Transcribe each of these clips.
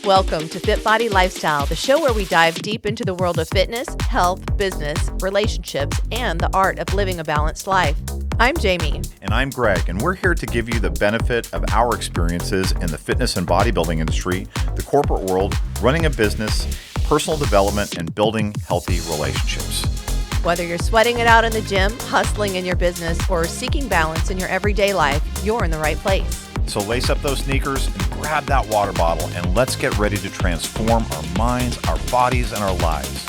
Welcome to FitBody Lifestyle, the show where we dive deep into the world of fitness, health, business, relationships, and the art of living a balanced life. I'm Jami. And I'm Greg, and we're here to give you the benefit of our experiences in the fitness and bodybuilding industry, the corporate world, running a business, personal development, and building healthy relationships. Whether you're sweating it out in the gym, hustling in your business, or seeking balance in your everyday life, you're in the right place. So lace up those sneakers and grab that water bottle, and let's get ready to transform our minds, our bodies, and our lives.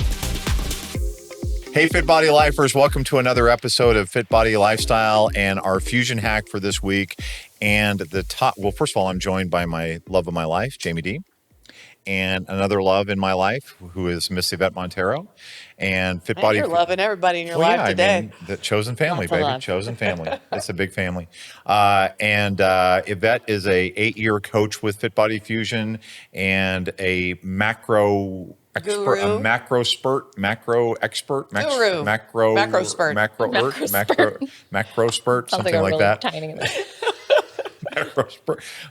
Hey, FitBody Lifers, welcome to another episode of FitBody Lifestyle and our fusion hack for this week. And first of all, I'm joined by my love of my life, Jami D, and another love in my life, who is Miss Yvette Montero. And FitBody. You're loving everybody in your life today. I mean, the chosen family, baby. Love. Chosen family. It's a big family. And Yvette is a 8-year coach with FitBody Fusion and a macro expert, Guru. a macro expert, Guru. Macro spurt, something like that. Tiny.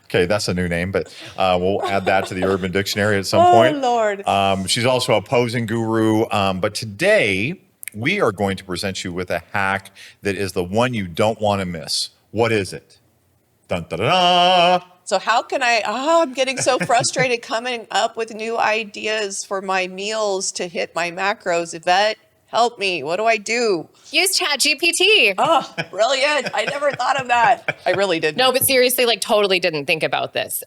Okay, that's a new name, but we'll add that to the Urban Dictionary at some point. Oh, Lord. She's also a posing guru. But today, we are going to present you with a hack that is the one you don't want to miss. What is it? Dun, da, da, da. So how can I'm getting so frustrated coming up with new ideas for my meals to hit my macros. Yvette, help me. What do I do? Use ChatGPT. Oh, brilliant. I never thought of that. I really didn't. No, but seriously, totally didn't think about this.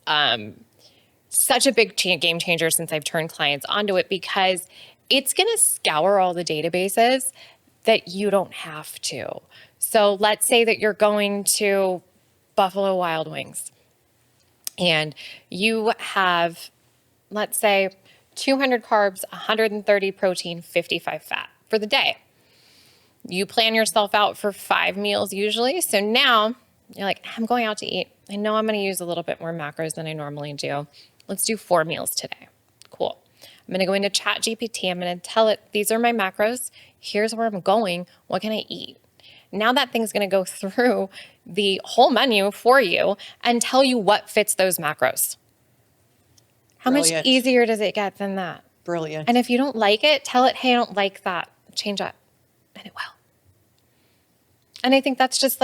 Such a big game changer since I've turned clients onto it, because it's going to scour all the databases that you don't have to. So let's say that you're going to Buffalo Wild Wings and you have, let's say, 200 carbs, 130 protein, 55 fat for the day. You plan yourself out for 5 meals usually. So now you're like, I'm going out to eat. I know I'm going to use a little bit more macros than I normally do. Let's do 4 meals today. Cool. I'm going to go into ChatGPT. I'm going to tell it, these are my macros. Here's where I'm going. What can I eat? Now that thing's going to go through the whole menu for you and tell you what fits those macros. How much easier does it get than that? Brilliant. And if you don't like it, tell it, hey, I don't like that. Change that. And it will. And I think that's just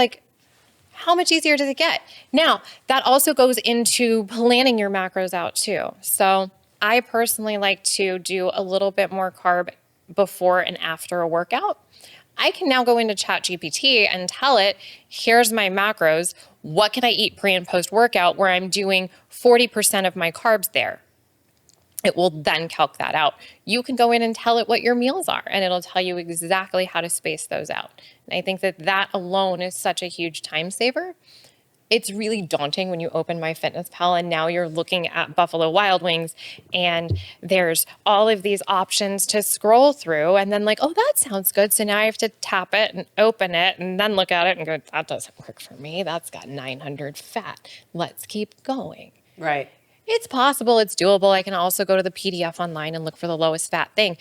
how much easier does it get? Now, that also goes into planning your macros out too. So I personally like to do a little bit more carb before and after a workout. I can now go into ChatGPT and tell it, here's my macros. What can I eat pre and post workout where I'm doing 40% of my carbs there? It will then calc that out. You can go in and tell it what your meals are, and it'll tell you exactly how to space those out. And I think that alone is such a huge time saver. It's really daunting when you open MyFitnessPal and now you're looking at Buffalo Wild Wings and there's all of these options to scroll through, and then oh, that sounds good. So now I have to tap it and open it and then look at it and go, that doesn't work for me. That's got 900 fat. Let's keep going. Right. It's possible, it's doable. I can also go to the PDF online and look for the lowest fat thing.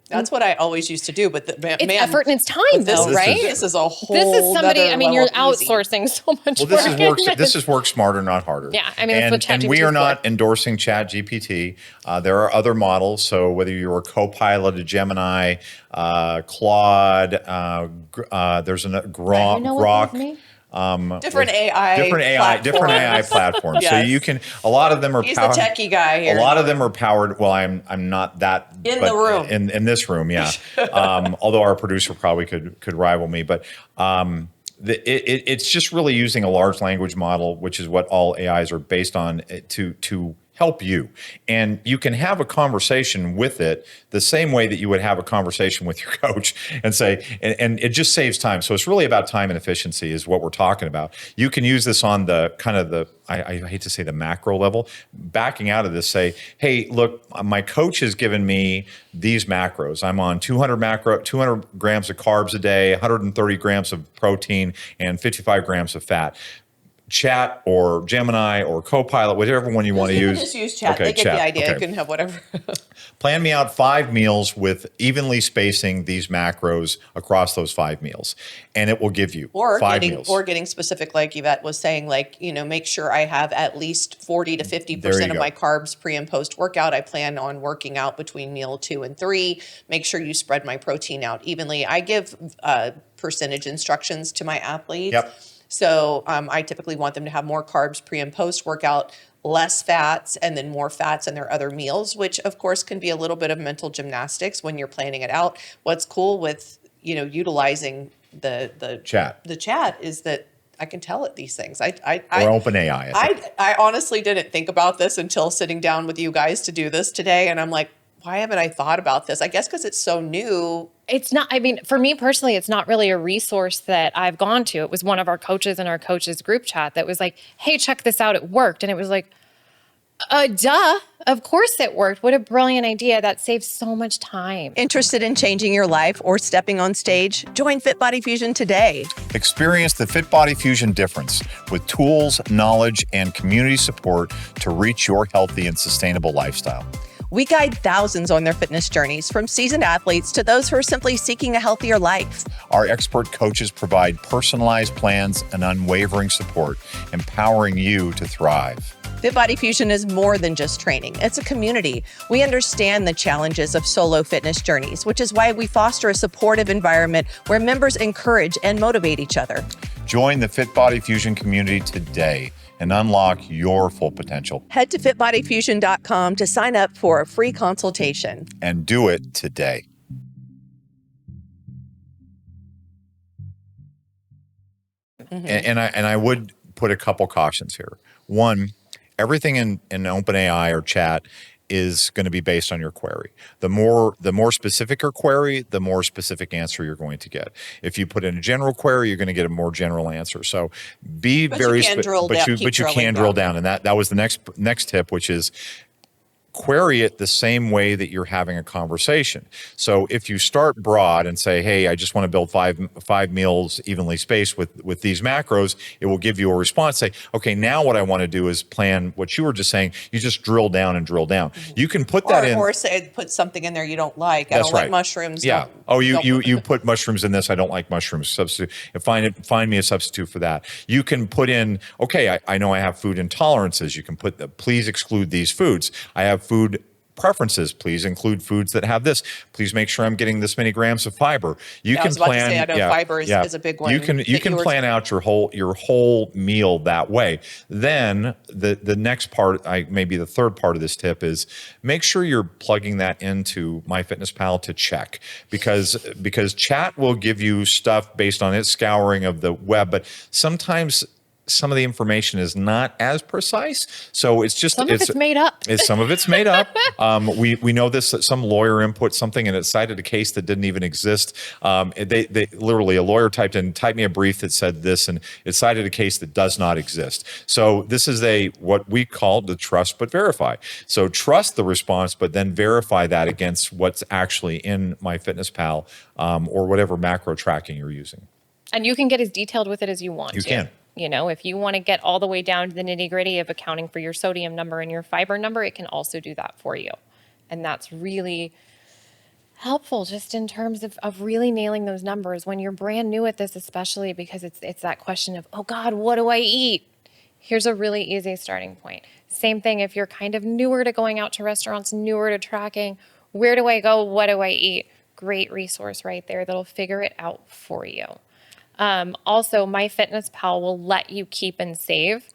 That's what I always used to do, but It's effort and it's time, though, right? This is a whole. This is somebody. You're easy. outsourcing so much. Well, this is work smarter, not harder. Yeah, that's what ChatGPT and we are not endorsing ChatGPT. There are other models. So whether you're a Copilot, a Gemini, Claude, there's a Grok. Different AI platforms. Yes. So you can. A lot of them are. He's the techie guy here. A lot of them are powered. Well, I'm not that in the room. In this room, yeah. Although our producer probably could rival me, but it's just really using a large language model, which is what all AIs are based on, to help you. And you can have a conversation with it the same way that you would have a conversation with your coach and say, and it just saves time. So it's really about time and efficiency is what we're talking about. You can use this on the I hate to say the macro level, backing out of this, say, hey, look, my coach has given me these macros. I'm on 200 grams of carbs a day, 130 grams of protein, and 55 grams of fat. Chat or Gemini or Copilot, whatever one you want to You can use. just use chat. Okay, They get chat. the idea. Okay. You can have whatever. Plan me out 5 meals with evenly spacing these macros across those 5 meals. And it will give you 5 meals. Or getting specific, like Yvette was saying, like, make sure I have at least 40 to 50% of my carbs pre and post workout. I plan on working out between meal 2 and 3. Make sure you spread my protein out evenly. I give percentage instructions to my athletes. Yep. So I typically want them to have more carbs pre and post workout, less fats, and then more fats in their other meals, which of course can be a little bit of mental gymnastics when you're planning it out. What's cool with, utilizing the chat is that I can tell it these things. Or OpenAI. I honestly didn't think about this until sitting down with you guys to do this today. And I'm like, why haven't I thought about this? I guess because it's so new. It's not, for me personally, it's not really a resource that I've gone to. It was one of our coaches in our coaches group chat that was like, hey, check this out. It worked. And it was like, duh. Of course it worked. What a brilliant idea. That saves so much time. Interested in changing your life or stepping on stage? Join FitBody Fusion today. Experience the FitBody Fusion difference with tools, knowledge, and community support to reach your healthy and sustainable lifestyle. We guide thousands on their fitness journeys, from seasoned athletes to those who are simply seeking a healthier life. Our expert coaches provide personalized plans and unwavering support, empowering you to thrive. FitBody Fusion is more than just training. It's a community. We understand the challenges of solo fitness journeys, which is why we foster a supportive environment where members encourage and motivate each other. Join the FitBody Fusion community today and unlock your full potential. Head to fitbodyfusion.com to sign up for a free consultation. And do it today. Mm-hmm. And I would put a couple cautions here. One, everything in OpenAI or chat is going to be based on your query. The more specific your query, the more specific answer you're going to get. If you put in a general query, you're going to get a more general answer. So be very drill down. And that was the next tip, which is query it the same way that you're having a conversation. So if you start broad and say, hey, I just want to build five meals evenly spaced with these macros, it will give you a response. Say, okay, now what I want to do is plan what you were just saying. You just drill down and drill down. Mm-hmm. You can put that in. Or say, put something in there you don't like. I don't like mushrooms. Yeah. You put mushrooms in this. I don't like mushrooms. Substitute. Find me a substitute for that. You can put in, okay, I know I have food intolerances. You can put please exclude these foods. I have food preferences. Please include foods that have this. Please make sure I'm getting this many grams of fiber. You can plan. I know fiber is a big one. You can plan out your whole meal that way. Then the next part, maybe the third part of this tip is make sure you're plugging that into MyFitnessPal to check, because chat will give you stuff based on its scouring of the web, but sometimes some of the information is not as precise. So it's just some of it's made up. Some of it's made up. We know this, that some lawyer input something and it cited a case that didn't even exist. They literally, a lawyer typed me a brief that said this, and it cited a case that does not exist. So this is what we call the trust but verify. So trust the response, but then verify that against what's actually in MyFitnessPal or whatever macro tracking you're using. And you can get as detailed with it as you want. You can. If you want to get all the way down to the nitty gritty of accounting for your sodium number and your fiber number, it can also do that for you. And that's really helpful just in terms of really nailing those numbers when you're brand new at this, especially because it's that question of, oh God, what do I eat? Here's a really easy starting point. Same thing if you're kind of newer to going out to restaurants, newer to tracking, where do I go? What do I eat? Great resource right there that'll figure it out for you. Also, MyFitnessPal will let you keep and save.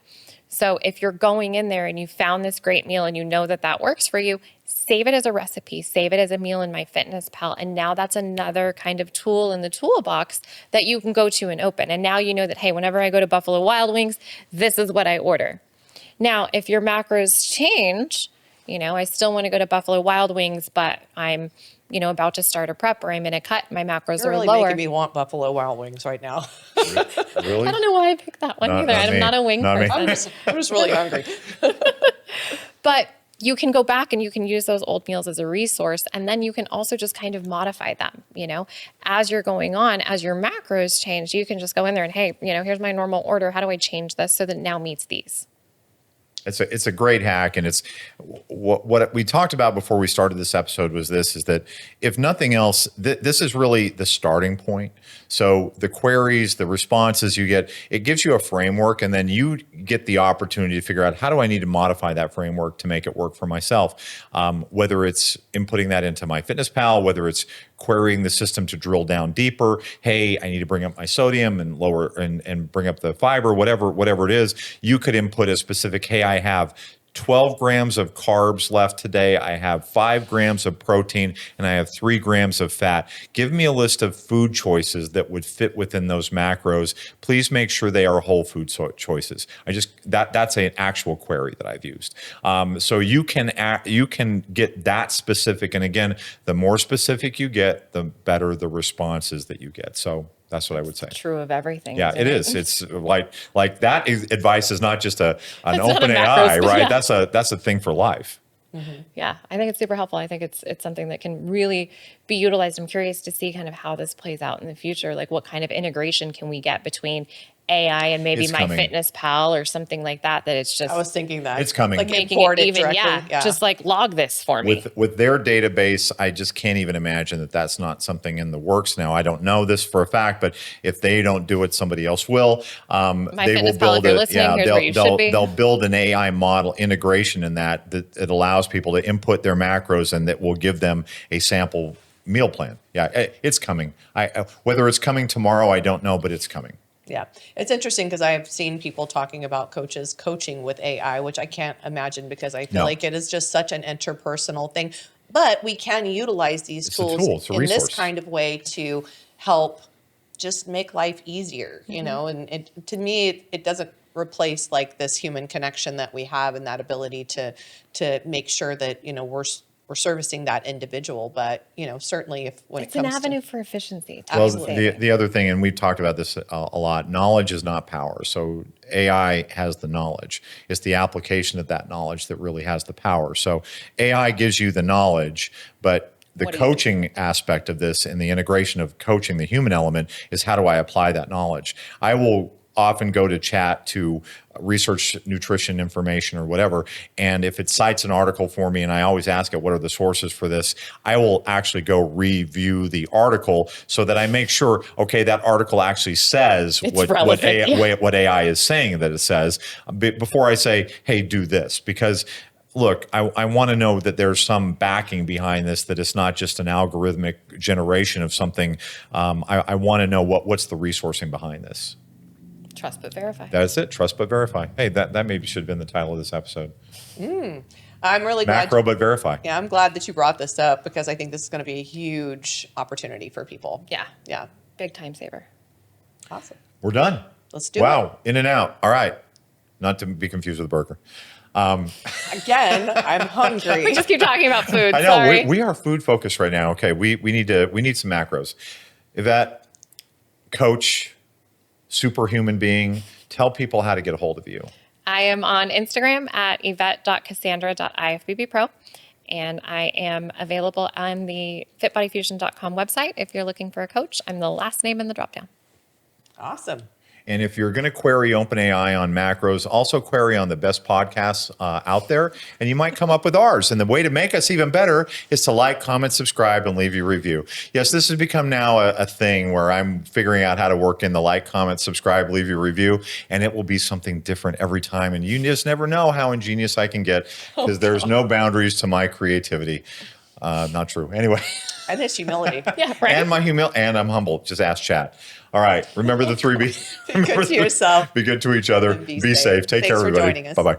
So if you're going in there and you found this great meal and you know that works for you, save it as a recipe, save it as a meal in MyFitnessPal. And now that's another kind of tool in the toolbox that you can go to and open. And now you know that, hey, whenever I go to Buffalo Wild Wings, this is what I order. Now, if your macros change, I still want to go to Buffalo Wild Wings, but I'm about to start a prep or I'm in a cut, my macros You're are really lower. Making me want Buffalo Wild Wings right now. Really? I don't know why I picked that one either. I'm not a wing person. I'm just really hungry. But you can go back and you can use those old meals as a resource. And then you can also just kind of modify them, as you're going on, as your macros change, you can just go in there and, hey, here's my normal order. How do I change this so that it now meets these? It's a great hack, and it's what we talked about before we started this episode is that if nothing else, this is really the starting point. So the queries, the responses you get, it gives you a framework, and then you get the opportunity to figure out how do I need to modify that framework to make it work for myself. Whether it's inputting that into MyFitnessPal, whether it's querying the system to drill down deeper. Hey, I need to bring up my sodium and lower and bring up the fiber, whatever it is. You could input a specific, hey, I have 12 grams of carbs left today. I have 5 grams of protein and I have 3 grams of fat. Give me a list of food choices that would fit within those macros. Please make sure they are whole food choices. That's an actual query that I've used. So you can get that specific. And again, the more specific you get, the better the responses that you get. So that's what I would say. True of everything. Yeah, it is. It's like that advice is not just an open a AI, macros, right? yeah. That's a thing for life. Mm-hmm. Yeah, I think it's super helpful. I think it's something that can really be utilized. I'm curious to see kind of how this plays out in the future. Like what kind of integration can we get between AI and maybe MyFitnessPal or something like that, that it's just... I was thinking that. It's coming. Like making import it it even, directly. just like log this for me. With their database, I just can't even imagine that that's not something in the works now. I don't know this for a fact, but if they don't do it, somebody else will. They will build it. Yeah, they'll build an AI model integration in that it allows people to input their macros and that will give them a sample meal plan. Yeah, it's coming. Whether it's coming tomorrow, I don't know, but it's coming. Yeah, it's interesting because I've seen people talking about coaches coaching with AI, which I can't imagine because I feel like it is just such an interpersonal thing. But we can utilize these tools in this kind of way to help just make life easier, and to me, it doesn't replace like this human connection that we have and that ability to make sure that, we're servicing that individual, but certainly when it's an avenue for efficiency. Well, the other thing, and we've talked about this a lot, knowledge is not power. So AI has the knowledge. It's the application of that knowledge that really has the power. So AI gives you the knowledge, but the coaching aspect of this and the integration of coaching, the human element, is how do I apply that knowledge? I will often go to chat to research nutrition information or whatever, and if it cites an article for me and I always ask it, what are the sources for this, I will actually go review the article so that I make sure, okay, that article actually says what AI is saying that it says, before I say, hey, do this. Because look, I want to know that there's some backing behind this, that it's not just an algorithmic generation of something. I want to know what's the resourcing behind this. Trust but verify. That's it. Trust but verify. Hey, that maybe should have been the title of this episode. I'm really glad. Macro but verify. Yeah, I'm glad that you brought this up because I think this is going to be a huge opportunity for people. Yeah. Yeah. Big time saver. Awesome. We're done. Let's do it. Wow. In and out. All right. Not to be confused with a burger. Again, I'm hungry. We just keep talking about food. I know. Sorry. We are food focused right now. Okay. We need some macros. Yvette, coach, superhuman being, tell people how to get a hold of you. I am on Instagram at yvette.cassandra.ifbbpro, and I am available on the fitbodyfusion.com website if you're looking for a coach. I'm the last name in the dropdown. Awesome. And if you're going to query OpenAI on macros, also query on the best podcasts out there, and you might come up with ours. And the way to make us even better is to like, comment, subscribe, and leave your review. Yes, this has become now a thing where I'm figuring out how to work in the like, comment, subscribe, leave your review, and it will be something different every time. And you just never know how ingenious I can get because there's no boundaries to my creativity. Not true. Anyway. And his humility. Yeah, right. And my and I'm humble. Just ask chat. All right. Remember the 3 B. Be good to yourself. Be good to each other. Be safe. Take care, everybody. Thanks for joining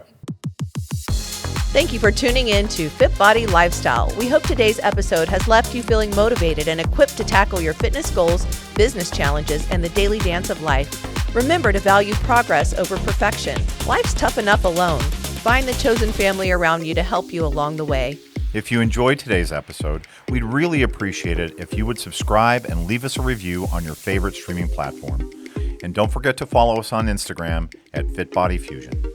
us. Bye-bye. Thank you for tuning in to FitBody Lifestyle. We hope today's episode has left you feeling motivated and equipped to tackle your fitness goals, business challenges, and the daily dance of life. Remember to value progress over perfection. Life's tough enough alone. Find the chosen family around you to help you along the way. If you enjoyed today's episode, we'd really appreciate it if you would subscribe and leave us a review on your favorite streaming platform. And don't forget to follow us on Instagram at FitBody Fusion.